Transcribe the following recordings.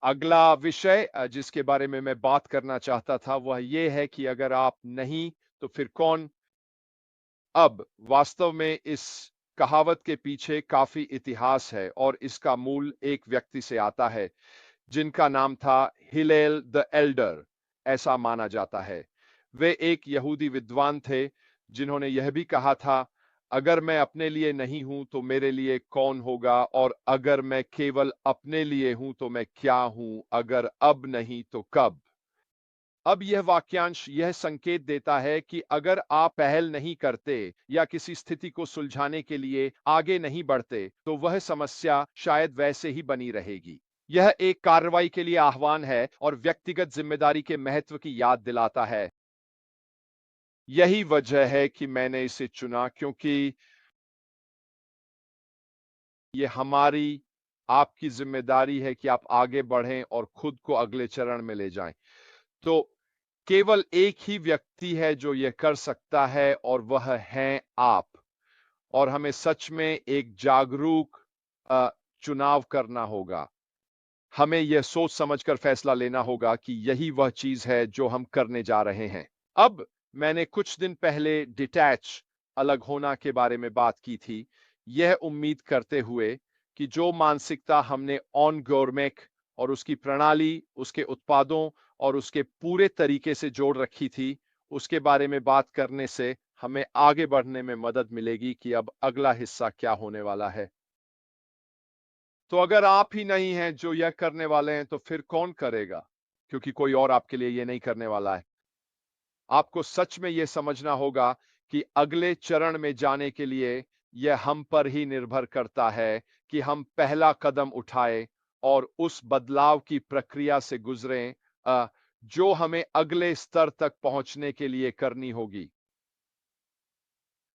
अगला विषय जिसके बारे में मैं बात करना चाहता था वह ये है कि अगर आप नहीं तो फिर कौन। अब वास्तव में इस कहावत के पीछे काफी इतिहास है और इसका मूल एक व्यक्ति से आता है जिनका नाम था हिलेल द एल्डर। ऐसा माना जाता है वे एक यहूदी विद्वान थे जिन्होंने यह भी कहा था, अगर मैं अपने लिए नहीं हूं तो मेरे लिए कौन होगा, और अगर मैं केवल अपने लिए हूं तो मैं क्या हूं, अगर अब नहीं तो कब। अब यह वाक्यांश यह संकेत देता है कि अगर आप पहल नहीं करते या किसी स्थिति को सुलझाने के लिए आगे नहीं बढ़ते तो वह समस्या शायद वैसे ही बनी रहेगी। यह एक कार्रवाई के लिए आह्वान है और व्यक्तिगत जिम्मेदारी के महत्व की याद दिलाता है। यही वजह है कि मैंने इसे चुना, क्योंकि ये हमारी आपकी जिम्मेदारी है कि आप आगे बढ़ें और खुद को अगले चरण में ले जाएं। तो केवल एक ही व्यक्ति है जो यह कर सकता है और वह है आप। और हमें सच में एक जागरूक चुनाव करना होगा। हमें यह सोच समझकर फैसला लेना होगा कि यही वह चीज है जो हम करने जा रहे हैं। अब मैंने कुछ दिन पहले डिटैच अलग होना के बारे में बात की थी, यह उम्मीद करते हुए कि जो मानसिकता हमने ऑन गोरमेक और उसकी प्रणाली, उसके उत्पादों और उसके पूरे तरीके से जोड़ रखी थी, उसके बारे में बात करने से हमें आगे बढ़ने में मदद मिलेगी कि अब अगला हिस्सा क्या होने वाला है। तो अगर आप ही नहीं हैं जो यह करने वाले हैं तो फिर कौन करेगा, क्योंकि कोई और आपके लिए यह नहीं करने वाला है। आपको सच में यह समझना होगा कि अगले चरण में जाने के लिए यह हम पर ही निर्भर करता है कि हम पहला कदम उठाएं और उस बदलाव की प्रक्रिया से गुजरें जो हमें अगले स्तर तक पहुंचने के लिए करनी होगी।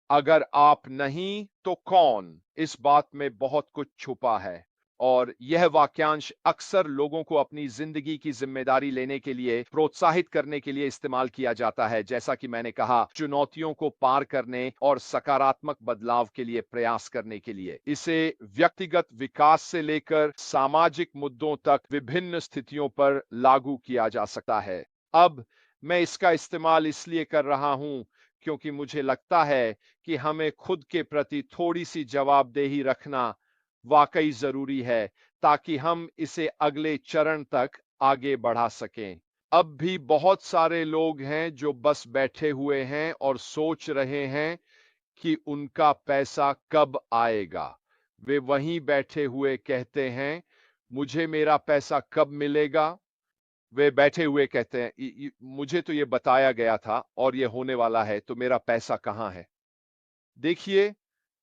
अगर आप नहीं तो कौन, इस बात में बहुत कुछ छुपा है। और यह वाक्यांश अक्सर लोगों को अपनी जिंदगी की जिम्मेदारी लेने के लिए प्रोत्साहित करने के लिए इस्तेमाल किया जाता है, जैसा कि मैंने कहा, चुनौतियों को पार करने और सकारात्मक बदलाव के लिए प्रयास करने के लिए। इसे व्यक्तिगत विकास से लेकर सामाजिक मुद्दों तक विभिन्न स्थितियों पर लागू किया जा सकता है। अब मैं इसका इस्तेमाल इसलिए कर रहा हूं क्योंकि मुझे लगता है कि हमें खुद के प्रति थोड़ी सी जवाबदेही रखना वाकई जरूरी है, ताकि हम इसे अगले चरण तक आगे बढ़ा सकें। अब भी बहुत सारे लोग हैं जो बस बैठे हुए हैं और सोच रहे हैं कि उनका पैसा कब आएगा। वे वहीं बैठे हुए कहते हैं, मुझे मेरा पैसा कब मिलेगा। वे बैठे हुए कहते हैं, मुझे तो ये बताया गया था और ये होने वाला है, तो मेरा पैसा कहां है। देखिए,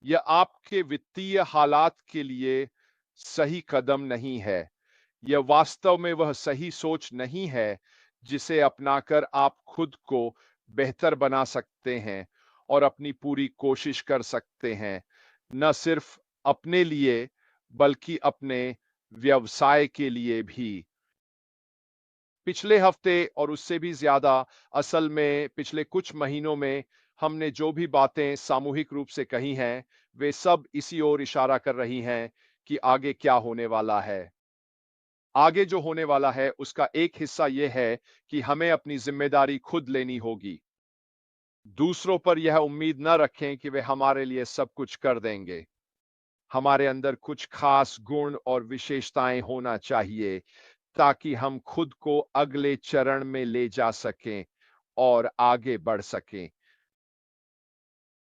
यह आपके वित्तीय हालात के लिए सही कदम नहीं है। यह वास्तव में वह सही सोच नहीं है जिसे अपनाकर आप खुद को बेहतर बना सकते हैं और अपनी पूरी कोशिश कर सकते हैं, न सिर्फ अपने लिए बल्कि अपने व्यवसाय के लिए भी। पिछले हफ्ते और उससे भी ज्यादा, असल में पिछले कुछ महीनों में हमने जो भी बातें सामूहिक रूप से कही हैं, वे सब इसी ओर इशारा कर रही हैं कि आगे क्या होने वाला है। आगे जो होने वाला है उसका एक हिस्सा यह है कि हमें अपनी जिम्मेदारी खुद लेनी होगी। दूसरों पर यह उम्मीद न रखें कि वे हमारे लिए सब कुछ कर देंगे। हमारे अंदर कुछ खास गुण और विशेषताएं होना चाहिए ताकि हम खुद को अगले चरण में ले जा सकें और आगे बढ़ सकें।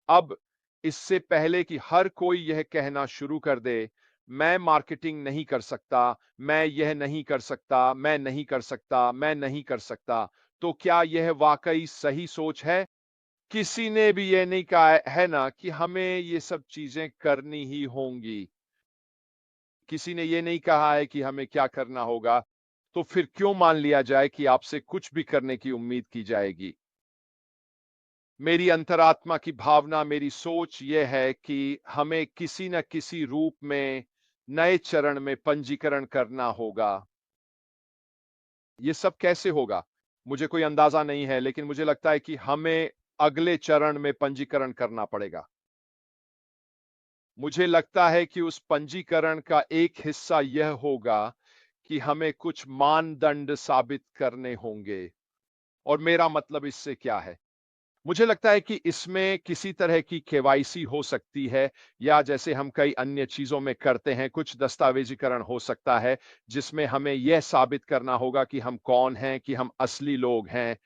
अब इससे पहले कि हर कोई यह कहना शुरू कर दे, मैं मार्केटिंग नहीं कर सकता, मैं यह नहीं कर सकता, मैं नहीं कर सकता, मैं नहीं कर सकता, तो क्या यह वाकई सही सोच है? किसी ने भी यह नहीं कहा है ना कि हमें ये सब चीजें करनी ही होंगी। किसी ने यह नहीं कहा है कि हमें क्या करना होगा। तो फिर क्यों मान लिया जाए कि आपसे कुछ भी करने की उम्मीद की जाएगी? मेरी अंतरात्मा की भावना, मेरी सोच यह है कि हमें किसी न किसी रूप में नए चरण में पंजीकरण करना होगा। ये सब कैसे होगा? मुझे कोई अंदाजा नहीं है, लेकिन मुझे लगता है कि हमें अगले चरण में पंजीकरण करना पड़ेगा। मुझे लगता है कि उस पंजीकरण का एक हिस्सा यह होगा कि हमें कुछ मानदंड साबित करने होंगे। और मेरा मतलब इससे क्या है? मुझे लगता है कि इसमें किसी तरह की केवाईसी हो सकती है, या जैसे हम कई अन्य चीज़ों में करते हैं, कुछ दस्तावेज़ीकरण हो सकता है, जिसमें हमें यह साबित करना होगा कि हम कौन हैं, कि हम असली लोग हैं।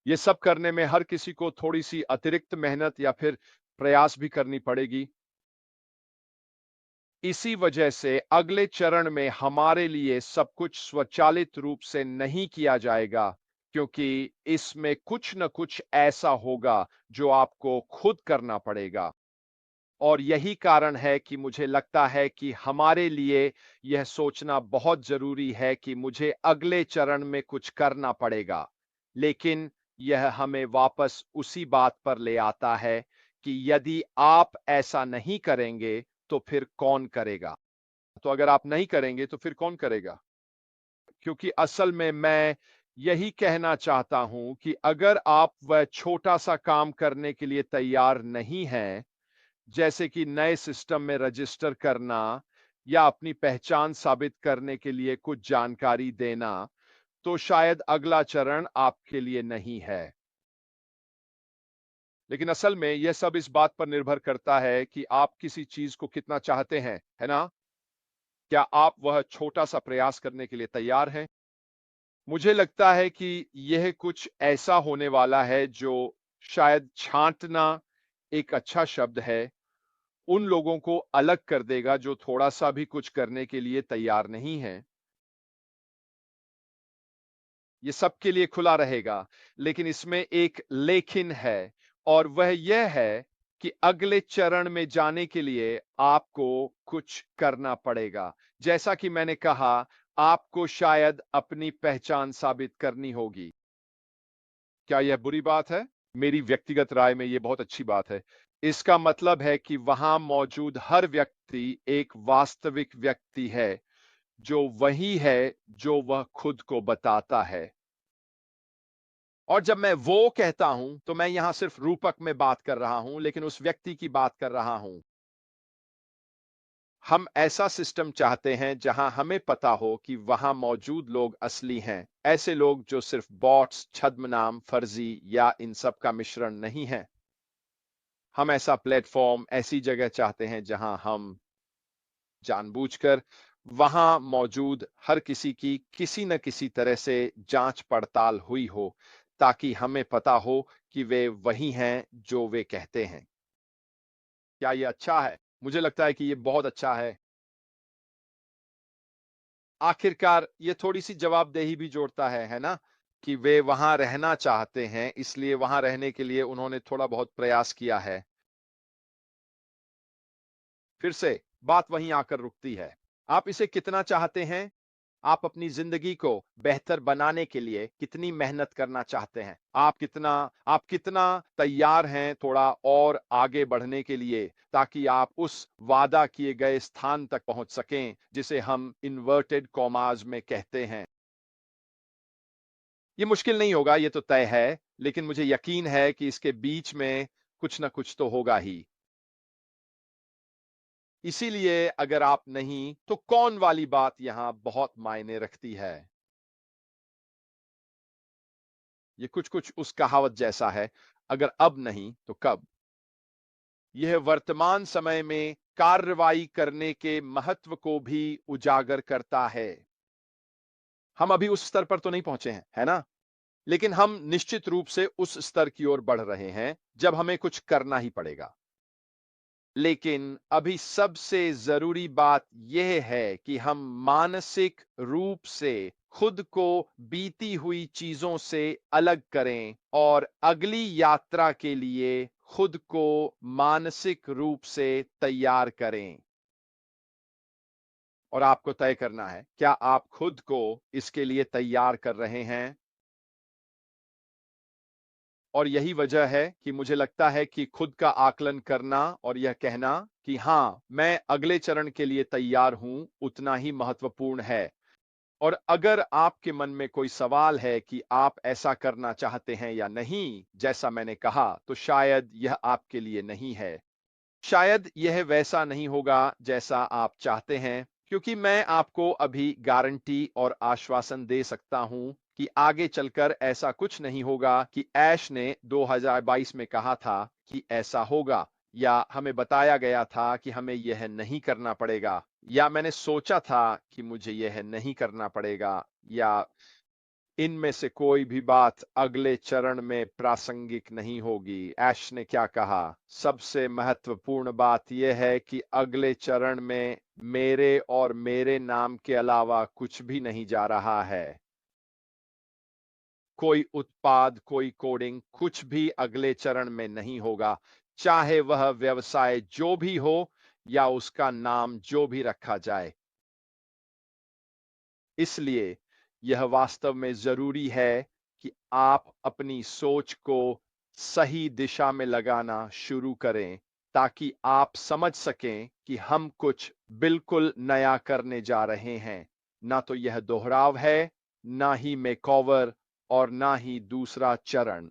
ये सब करने में हर किसी को थोड़ी-सी अतिरिक्त मेहनत या फिर प्रयास भी करनी पड़ेगी। इसी वजह से अगले चरण में हमारे लिए सब कुछ स्वचालित रूप से नहीं किया जाएगा, क्योंकि इसमें कुछ न कुछ ऐसा होगा जो आपको खुद करना पड़ेगा। और यही कारण है कि मुझे लगता है कि हमारे लिए यह सोचना बहुत ज़रूरी है कि मुझे अगले चरण में कुछ करना पड़ेगा। लेकिन यह हमें वापस उसी बात पर ले आता है कि यदि आप ऐसा नहीं करेंगे, तो फिर कौन करेगा? तो अगर आप नहीं करेंगे, तो फिर कौन करेगा? क्योंकि असल में मैं यही कहना चाहता हूं कि अगर आप वह छोटा-सा काम करने के लिए तैयार नहीं हैं, जैसे कि नए सिस्टम में रजिस्टर करना या अपनी पहचान साबित करने के लिए कुछ जानकारी देना, तो शायद अगला चरण आपके लिए नहीं है। लेकिन असल में यह सब इस बात पर निर्भर करता है कि आप किसी चीज को कितना चाहते हैं, है ना? क्या आप वह छोटा-सा प्रयास करने के लिए तैयार हैं? मुझे लगता है कि यह कुछ ऐसा होने वाला है जो शायद छाँटना एक अच्छा शब्द है, उन लोगों को अलग कर देगा जो थोड़ा-सा भी कुछ करने के लिए तैयार नहीं हैं। ये सबके लिए खुला रहेगा, लेकिन इसमें एक लेकिन है, और वह यह है कि अगले चरण में जाने के लिए आपको कुछ करना पड़ेगा। जैसा कि मैंने कहा, आपको शायद अपनी पहचान साबित करनी होगी। क्या यह बुरी बात है? मेरी व्यक्तिगत राय में यह बहुत अच्छी बात है। इसका मतलब है कि वहां मौजूद हर व्यक्ति एक वास्तविक व्यक्ति है, जो वही है जो वह खुद को बताता है। और जब मैं वो कहता हूं, तो मैं यहां सिर्फ रूपक में बात कर रहा हूं, लेकिन उस व्यक्ति की बात कर रहा हूं। हम ऐसा सिस्टम चाहते हैं जहां हमें पता हो कि वहां मौजूद लोग असली हैं, ऐसे लोग जो सिर्फ बॉट्स, छद्मनाम, फर्जी या इन सब का मिश्रण नहीं है। हम ऐसा प्लेटफॉर्म, ऐसी जगह चाहते हैं जहां हम जानबूझकर वहां मौजूद हर किसी की किसी न किसी तरह से जांच पड़ताल हुई हो, ताकि हमें पता हो कि वे वही हैं जो वे कहते हैं। क्या ये अच्छा है? मुझे लगता है कि ये बहुत अच्छा है। आखिरकार ये थोड़ी-सी जवाबदेही भी जोड़ता है ना? कि वे वहां रहना चाहते हैं, इसलिए वहां रहने के लिए उन्होंने थोड़ा बहुत प्रयास किया है। फिर से बात वहीं आकर रुकती है। आप इसे कितना चाहते हैं? आप अपनी जिंदगी को बेहतर बनाने के लिए कितनी मेहनत करना चाहते हैं? आप कितना तैयार हैं थोड़ा और आगे बढ़ने के लिए, ताकि आप उस वादा किए गए स्थान तक पहुंच सकें, जिसे हम इन्वर्टेड कॉमास में कहते हैं। ये मुश्किल नहीं होगा, ये तो तय है, लेकिन मुझे यकीन है कि इसके बीच में कुछ ना कुछ तो होगा ही। इसीलिए अगर आप नहीं, तो कौन वाली बात यहां बहुत मायने रखती है। ये कुछ-कुछ उस कहावत जैसा है, अगर अब नहीं तो कब? यह वर्तमान समय में कार्रवाई करने के महत्व को भी उजागर करता है। हम अभी उस स्तर पर तो नहीं पहुंचे हैं, है ना? लेकिन हम निश्चित रूप से उस स्तर की ओर बढ़ रहे हैं, जब हमें कुछ करना ही पड़ेगा। लेकिन अभी सबसे जरूरी बात यह है कि हम मानसिक रूप से खुद को बीती हुई चीजों से अलग करें और अगली यात्रा के लिए खुद को मानसिक रूप से तैयार करें। और आपको तय करना है, क्या आप खुद को इसके लिए तैयार कर रहे हैं? और यही वजह है कि मुझे लगता है कि खुद का आकलन करना और यह कहना कि हाँ, मैं अगले चरण के लिए तैयार हूं, उतना ही महत्वपूर्ण है। और अगर आपके मन में कोई सवाल है कि आप ऐसा करना चाहते हैं या नहीं, जैसा मैंने कहा, तो शायद यह आपके लिए नहीं है। शायद यह वैसा नहीं होगा जैसा आप चाहते हैं, क्योंकि मैं आपको अभी गारंटी और आश्वासन दे सकता हूं कि आगे चलकर ऐसा कुछ नहीं होगा कि ऐश ने 2022 में कहा था कि ऐसा होगा, या हमें बताया गया था कि हमें यह नहीं करना पड़ेगा, या मैंने सोचा था कि मुझे यह नहीं करना पड़ेगा, या इनमें से कोई भी बात अगले चरण में प्रासंगिक नहीं होगी। ऐश ने क्या कहा? सबसे महत्वपूर्ण बात यह है कि अगले चरण में मेरे और मेरे नाम के अलावा कुछ भी नहीं जा रहा है। कोई उत्पाद, कोई कोडिंग, कुछ भी अगले चरण में नहीं होगा, चाहे वह व्यवसाय जो भी हो या उसका नाम जो भी रखा जाए। इसलिए यह वास्तव में जरूरी है कि आप अपनी सोच को सही दिशा में लगाना शुरू करें, ताकि आप समझ सकें कि हम कुछ बिल्कुल नया करने जा रहे हैं। ना तो यह दोहराव है, ना ही मेकओवर, और ना ही दूसरा चरण।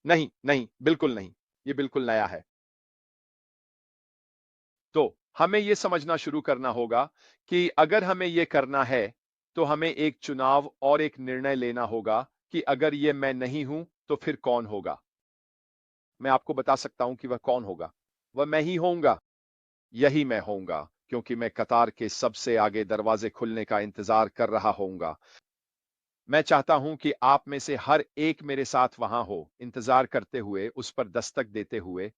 नहीं, नहीं, बिल्कुल नहीं। ये बिल्कुल नया है। तो हमें यह समझना शुरू करना होगा कि अगर हमें यह करना है, तो हमें एक चुनाव और एक निर्णय लेना होगा कि अगर ये मैं नहीं हूं तो फिर कौन होगा। मैं आपको बता सकता हूं कि वह कौन होगा। वह मैं ही होऊंगा। यही मैं होऊंगा, क्योंकि मैं कतार के सबसे आगे दरवाजे खुलने का इंतजार कर रहा होऊंगा। मैं चाहता हूं कि आप में से हर एक मेरे साथ वहां हो, इंतजार करते हुए, उस पर दस्तक देते हुए।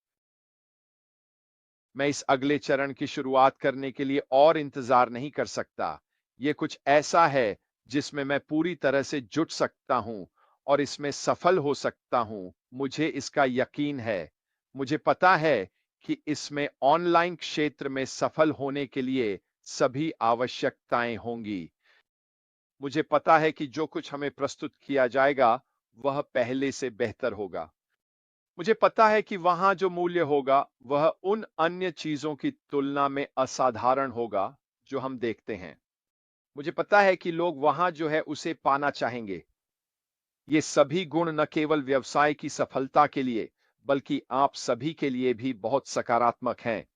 मैं इस अगले चरण की शुरुआत करने के लिए और इंतजार नहीं कर सकता। ये कुछ ऐसा है जिसमें मैं पूरी तरह से जुट सकता हूं और इसमें सफल हो सकता हूं। मुझे इसका यकीन है। मुझे पता है कि इसमें ऑनलाइन क्षेत्र में सफल होने के लिए सभी आवश्यकताएं होंगी। मुझे पता है कि जो कुछ हमें प्रस्तुत किया जाएगा, वह पहले से बेहतर होगा। मुझे पता है कि वहां जो मूल्य होगा, वह उन अन्य चीजों की तुलना में असाधारण होगा जो हम देखते हैं। मुझे पता है कि लोग वहां जो है उसे पाना चाहेंगे। ये सभी गुण न केवल व्यवसाय की सफलता के लिए, बल्कि आप सभी के लिए भी बहुत सकारात्मक हैं।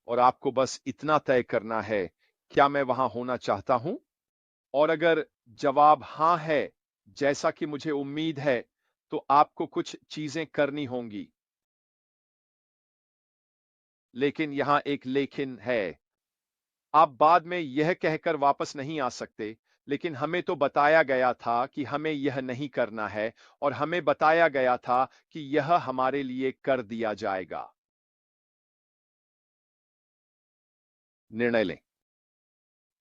और आपको बस इतना तय करना है, क्या मैं वहां होना चाहता हूं? और अगर जवाब हां है, जैसा कि मुझे उम्मीद है, तो आपको कुछ चीजें करनी होंगी। लेकिन यहां एक लेकिन है। आप बाद में यह कहकर वापस नहीं आ सकते, लेकिन हमें तो बताया गया था कि हमें यह नहीं करना है, और हमें बताया गया था कि यह हमारे लिए कर दिया जाएगा। निर्णय लें।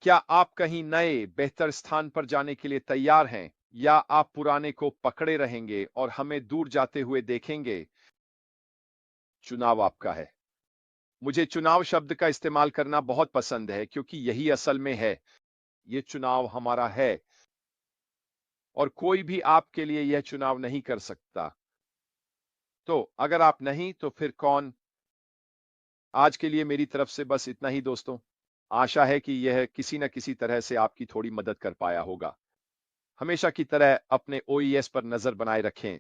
क्या आप कहीं नए, बेहतर स्थान पर जाने के लिए तैयार हैं, या आप पुराने को पकड़े रहेंगे और हमें दूर जाते हुए देखेंगे? चुनाव आपका है। मुझे चुनाव शब्द का इस्तेमाल करना बहुत पसंद है, क्योंकि यही असल में है। ये चुनाव हमारा है, और कोई भी आपके लिए यह चुनाव नहीं कर सकता। तो अगर आप नहीं, तो फिर कौन? आज के लिए मेरी तरफ से बस इतना ही दोस्तों। आशा है कि यह किसी न किसी तरह से आपकी थोड़ी मदद कर पाया होगा। हमेशा की तरह अपने ओईएस पर नजर बनाए रखें।